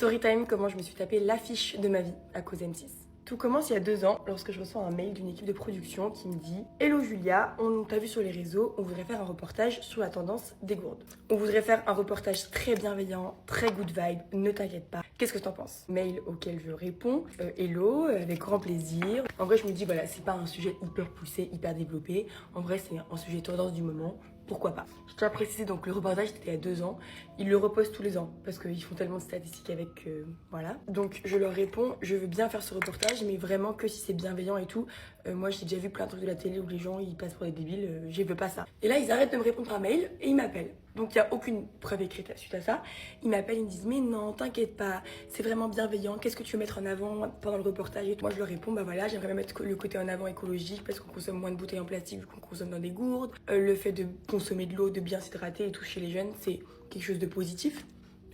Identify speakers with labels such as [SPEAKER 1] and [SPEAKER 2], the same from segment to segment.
[SPEAKER 1] Storytime, comment je me suis tapé l'affiche de ma vie à cause M6. Tout commence il y a 2 ans lorsque je reçois un mail d'une équipe de production qui me dit « Hello Julia, on t'a vu sur les réseaux, on voudrait faire un reportage sur la tendance des gourdes. On voudrait faire un reportage très bienveillant, très good vibe, ne t'inquiète pas. Qu'est-ce que t'en penses ?» Mail auquel je réponds « Hello, avec grand plaisir. » En vrai je me dis voilà, c'est pas un sujet hyper poussé, hyper développé. En vrai c'est un sujet tendance du moment. Pourquoi pas. Je tiens à préciser donc le reportage c'était il y a 2 ans. Ils le repostent tous les ans parce qu'ils font tellement de statistiques avec voilà. Donc je leur réponds, je veux bien faire ce reportage mais vraiment que si c'est bienveillant et tout. Moi j'ai déjà vu plein de trucs de la télé où les gens ils passent pour des débiles, je veux pas ça. Et là ils arrêtent de me répondre par mail et ils m'appellent. Donc il n'y a aucune preuve écrite suite à ça. Ils m'appellent, ils me disent mais non t'inquiète pas, c'est vraiment bienveillant, qu'est-ce que tu veux mettre en avant pendant le reportage et tout. Moi je leur réponds bah voilà, j'aimerais mettre le côté en avant écologique parce qu'on consomme moins de bouteilles en plastique vu qu'on consomme dans des gourdes. Le fait de consommer de l'eau, de bien s'hydrater et tout chez les jeunes c'est quelque chose de positif.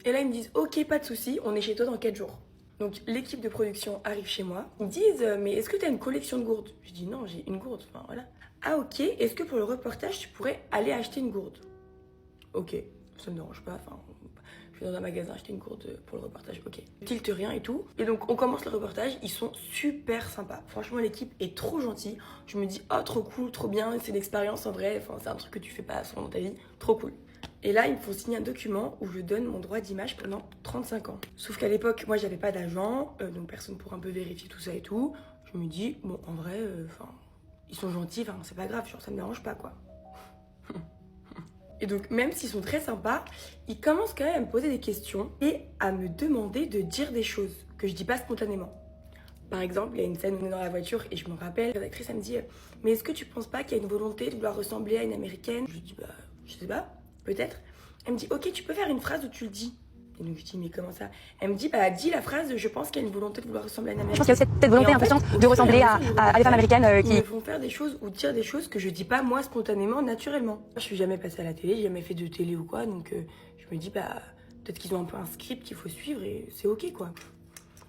[SPEAKER 1] Et là ils me disent ok pas de souci, on est chez toi dans 4 jours. Donc l'équipe de production arrive chez moi, ils me disent mais est-ce que tu as une collection de gourdes? Je dis non j'ai une gourde, enfin voilà. Ah ok, est-ce que pour le reportage tu pourrais aller acheter une gourde? Ok, ça me dérange pas, enfin, je vais dans un magasin acheter une gourde pour le reportage, ok. Tilte rien et tout. Et donc on commence le reportage, ils sont super sympas. Franchement l'équipe est trop gentille. Je me dis oh trop cool, trop bien, c'est l'expérience en vrai, enfin c'est un truc que tu fais pas souvent dans ta vie, trop cool. Et là, ils me font signer un document où je donne mon droit d'image pendant 35 ans. Sauf qu'à l'époque, moi, j'avais pas d'agent, donc personne pour un peu vérifier tout ça et tout. Je me dis, bon, en vrai, ils sont gentils, c'est pas grave, genre, ça me dérange pas, quoi. Et donc, même s'ils sont très sympas, ils commencent quand même à me poser des questions et à me demander de dire des choses que je dis pas spontanément. Par exemple, il y a une scène où on est dans la voiture et je me rappelle, la rédactrice, elle me dit « Mais est-ce que tu penses pas qu'il y a une volonté de vouloir ressembler à une américaine ?» Je dis « Bah, je sais pas, peut-être. » Elle me dit « Ok, tu peux faire une phrase où tu le dis. » Et donc je dis « Mais comment ça ?» Elle me dit « Bah, dis la phrase, je pense qu'il y a une volonté de vouloir ressembler à une américaine. »
[SPEAKER 2] Je pense qu'il y a cette volonté inconsciente de ressembler à des femmes américaines qui...
[SPEAKER 1] Ils me font faire des choses ou dire des choses que je dis pas moi spontanément, naturellement. Je suis jamais passée à la télé, j'ai jamais fait de télé ou quoi, donc je me dis bah peut-être qu'ils ont un peu un script qu'il faut suivre et c'est ok quoi.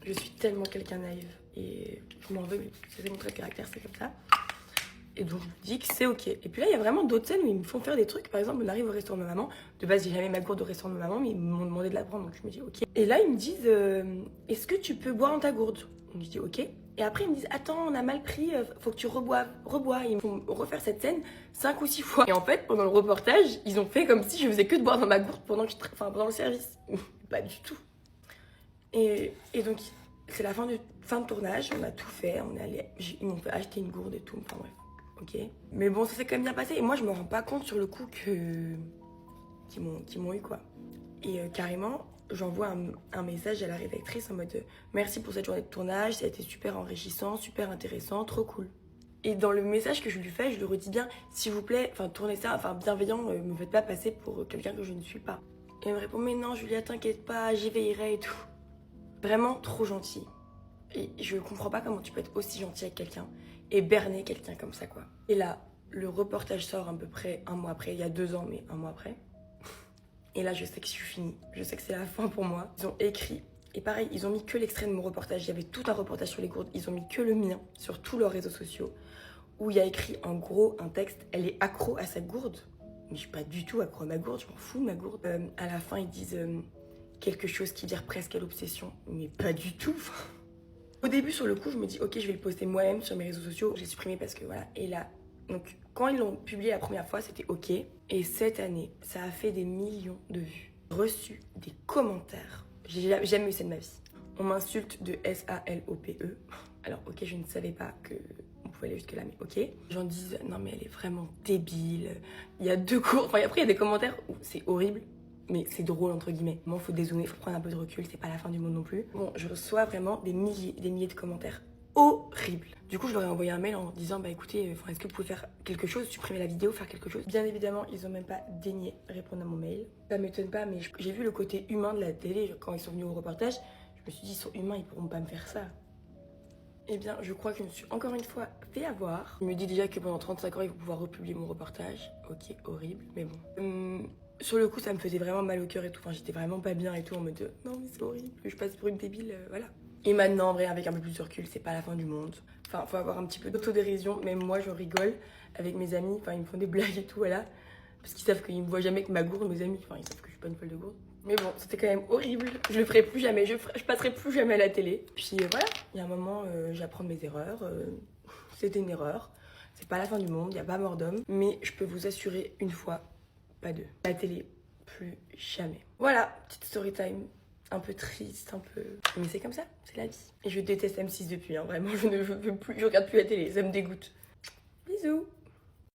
[SPEAKER 1] Je suis tellement quelqu'un naïve et je m'en veux, mais c'est mon trait de caractère, c'est comme ça. Et donc je me dis que c'est ok. Et puis là il y a vraiment d'autres scènes où ils me font faire des trucs. Par exemple on arrive au restaurant de ma maman. De base j'ai jamais ma gourde au restaurant de ma maman, mais ils m'ont demandé de la prendre donc je me dis ok. Et là ils me disent est-ce que tu peux boire dans ta gourde? Donc je dis ok. Et après ils me disent attends on a mal pris, faut que tu rebois. Ils me font refaire cette scène 5 ou 6 fois. Et en fait pendant le reportage ils ont fait comme si je faisais que de boire dans ma gourde pendant pendant le service. Pas du tout. Et donc c'est la fin de tournage, on a tout fait, ils m'ont fait acheter une gourde et tout, enfin bref. Ok. Mais bon, ça s'est quand même bien passé. Et moi, je me rends pas compte sur le coup qu'ils m'ont eu, quoi. Et carrément, j'envoie un message à la rédactrice en mode merci pour cette journée de tournage, ça a été super enrichissant, super intéressant, trop cool. Et dans le message que je lui fais, je lui redis bien s'il vous plaît, tournez ça, bienveillant, me faites pas passer pour quelqu'un que je ne suis pas. Et elle me répond mais non, Julia, t'inquiète pas, j'y veillerai et tout. Vraiment trop gentil. Et je comprends pas comment tu peux être aussi gentil avec quelqu'un et berner quelqu'un comme ça, quoi. Et là, le reportage sort à peu près 1 mois après, il y a 2 ans, mais 1 mois après. Et là, je sais que je suis finie. Je sais que c'est la fin pour moi. Ils ont écrit. Et pareil, ils ont mis que l'extrait de mon reportage. Il y avait tout un reportage sur les gourdes. Ils ont mis que le mien sur tous leurs réseaux sociaux. Où il y a écrit en gros un texte. Elle est accro à sa gourde. Mais je suis pas du tout accro à ma gourde. Je m'en fous de ma gourde. À la fin, ils disent quelque chose qui vire presque à l'obsession. Mais pas du tout. Au début, sur le coup, je me dis, ok, je vais le poster moi-même sur mes réseaux sociaux. J'ai supprimé parce que voilà. Et là, donc, quand ils l'ont publié la première fois, c'était ok. Et cette année, ça a fait des millions de vues. Reçu des commentaires. J'ai jamais eu ça de ma vie. On m'insulte de S-A-L-O-P-E. Alors, ok, je ne savais pas qu'on pouvait aller jusque-là, mais ok. Les gens disent, non, mais elle est vraiment débile. Il y a 2 cours. Enfin, après, il y a des commentaires où c'est horrible. Mais c'est drôle entre guillemets. Moi, faut dézoomer, faut prendre un peu de recul, c'est pas la fin du monde non plus. Bon, je reçois vraiment des milliers de commentaires horribles. Du coup, je leur ai envoyé un mail en disant bah écoutez, est-ce que vous pouvez faire quelque chose, supprimer la vidéo, faire quelque chose. Bien évidemment, ils ont même pas daigné répondre à mon mail. Ça m'étonne pas, mais j'ai vu le côté humain de la télé quand ils sont venus au reportage. Je me suis dit ils sont humains, ils pourront pas me faire ça. Eh bien, je crois que je me suis encore une fois fait avoir. Je me dis déjà que pendant 35 ans, ils vont pouvoir republier mon reportage. Ok, horrible, mais bon. Sur le coup, ça me faisait vraiment mal au cœur et tout. J'étais vraiment pas bien et tout en mode non, mais c'est horrible, je passe pour une débile, voilà. Et maintenant, en vrai, avec un peu plus de recul, c'est pas la fin du monde. Faut avoir un petit peu d'autodérision. Même moi, je rigole avec mes amis. Ils me font des blagues et tout, voilà. Parce qu'ils savent qu'ils me voient jamais avec ma gourde, mes amis. Ils savent que je suis pas une folle de gourde. Mais bon, c'était quand même horrible. Je le ferai plus jamais. Je passerai plus jamais à la télé. Puis voilà, il y a un moment, j'apprends de mes erreurs. C'était une erreur. C'est pas la fin du monde, il n'y a pas mort d'homme. Mais je peux vous assurer une fois, pas deux. La télé, plus jamais. Voilà, petite story time. Un peu triste, un peu... Mais c'est comme ça, c'est la vie. Et je déteste M6 depuis, hein, vraiment, je ne veux plus, je regarde plus la télé, ça me dégoûte. Bisous.